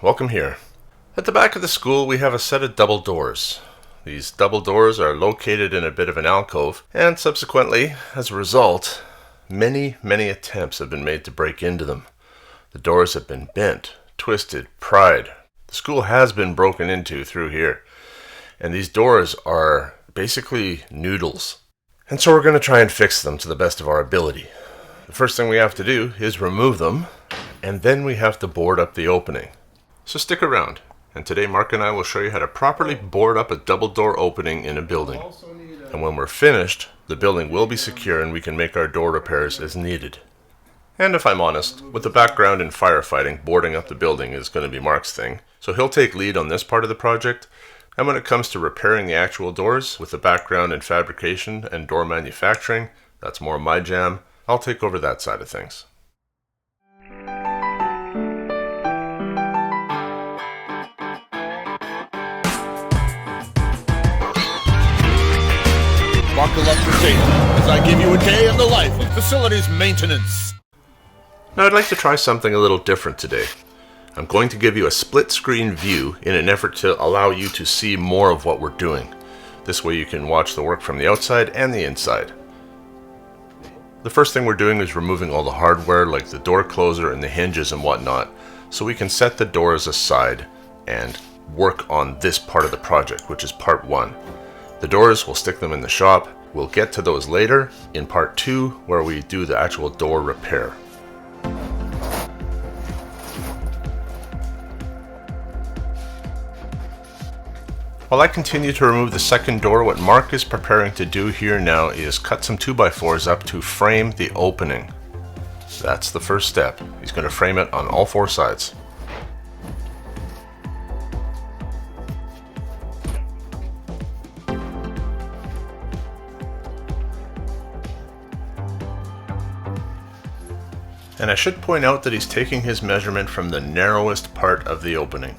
Welcome here. At the back of the school we have a set of double doors. These double doors are located in a bit of an alcove, and subsequently, as a result, many attempts have been made to break into them. The doors have been bent, twisted, pried. The school has been broken into through here, and these doors are basically noodles. And so we're going to try and fix them to the best of our ability. The first thing we have to do is remove them, and then we have to board up the opening. So stick around, and today Mark and I will show you how to properly board up a double door opening in a building. And when we're finished, the building will be secure and we can make our door repairs as needed. And if I'm honest, with the background in firefighting, boarding up the building is going to be Mark's thing. So he'll take lead on this part of the project, and when it comes to repairing the actual doors, with the background in fabrication and door manufacturing, that's more my jam, I'll take over that side of things. Buckle up for safety as I give you a day in the life of facilities maintenance. Now I'd like to try something a little different today. I'm going to give you a split screen view in an effort to allow you to see more of what we're doing. This way you can watch the work from the outside and the inside. The first thing we're doing is removing all the hardware like the door closer and the hinges and whatnot, so we can set the doors aside and work on this part of the project, which is part 1. The doors, we'll stick them in the shop. We'll get to those later in part 2, where we do the actual door repair. While I continue to remove the second door, what Mark is preparing to do here now is cut some 2x4s up to frame the opening. That's the first step. He's going to frame it on all 4 sides. And I should point out that he's taking his measurement from the narrowest part of the opening.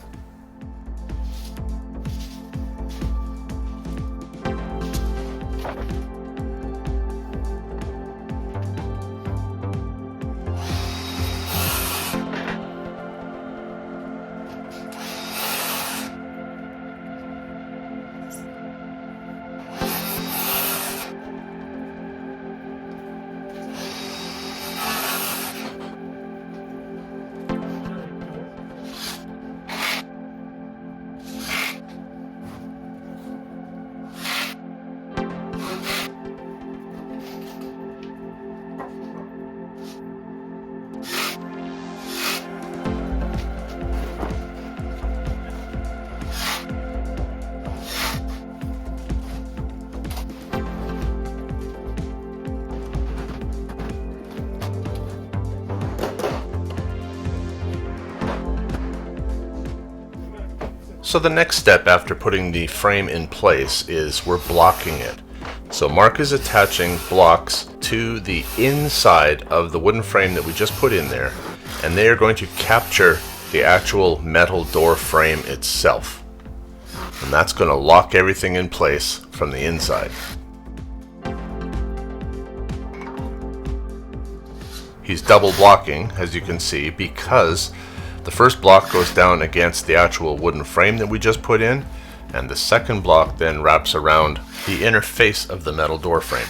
So the next step after putting the frame in place is we're blocking it. So Mark is attaching blocks to the inside of the wooden frame that we just put in there, and they are going to capture the actual metal door frame itself. And that's going to lock everything in place from the inside. He's double blocking, as you can see, because the first block goes down against the actual wooden frame that we just put in, and the second block then wraps around the inner face of the metal door frame.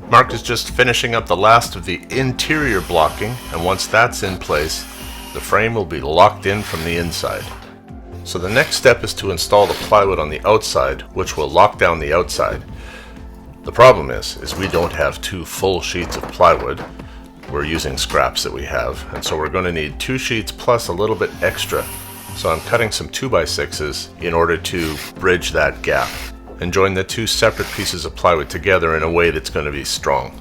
Mark is just finishing up the last of the interior blocking, and once that's in place, the frame will be locked in from the inside. So the next step is to install the plywood on the outside, which will lock down the outside. The problem is we don't have 2 full sheets of plywood. We're using scraps that we have, and so we're going to need 2 sheets plus a little bit extra. So I'm cutting some 2x6s in order to bridge that gap and join the 2 separate pieces of plywood together in a way that's going to be strong.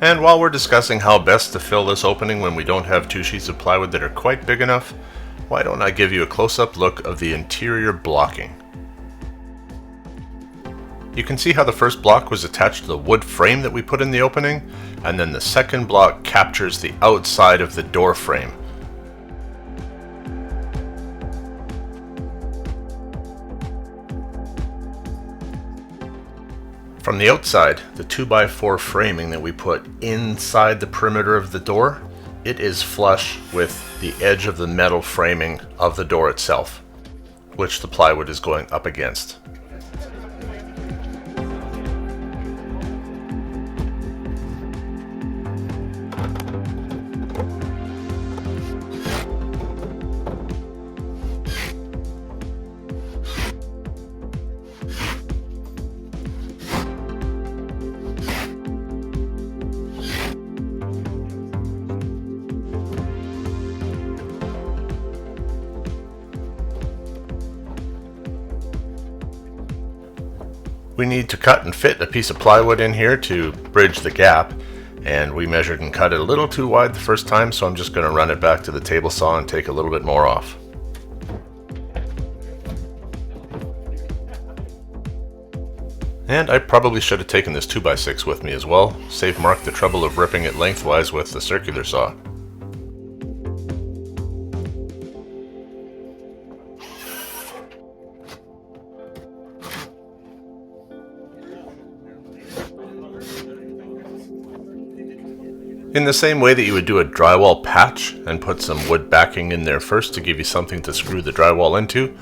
And while we're discussing how best to fill this opening when we don't have two sheets of plywood that are quite big enough, why don't I give you a close-up look of the interior blocking. You can see how the first block was attached to the wood frame that we put in the opening, and then the second block captures the outside of the door frame. From the outside, the 2x4 framing that we put inside the perimeter of the door, it is flush with the edge of the metal framing of the door itself, which the plywood is going up against. We need to cut and fit a piece of plywood in here to bridge the gap, and we measured and cut it a little too wide the first time, so I'm just going to run it back to the table saw and take a little bit more off. And I probably should have taken this 2x6 with me as well, save Mark the trouble of ripping it lengthwise with the circular saw. In the same way that you would do a drywall patch and put some wood backing in there first to give you something to screw the drywall into,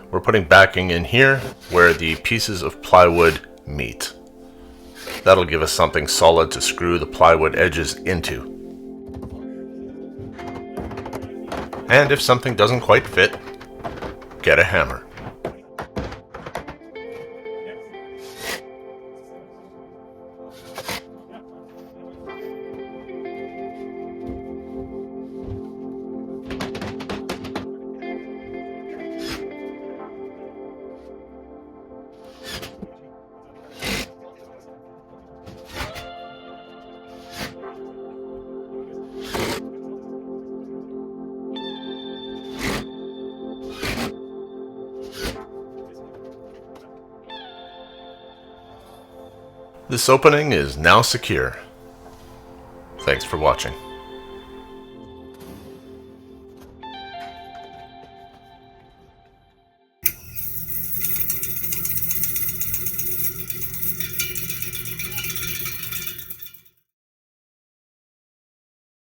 we're putting backing in here where the pieces of plywood meet. That'll give us something solid to screw the plywood edges into. And if something doesn't quite fit, get a hammer. This opening is now secure. Thanks for watching.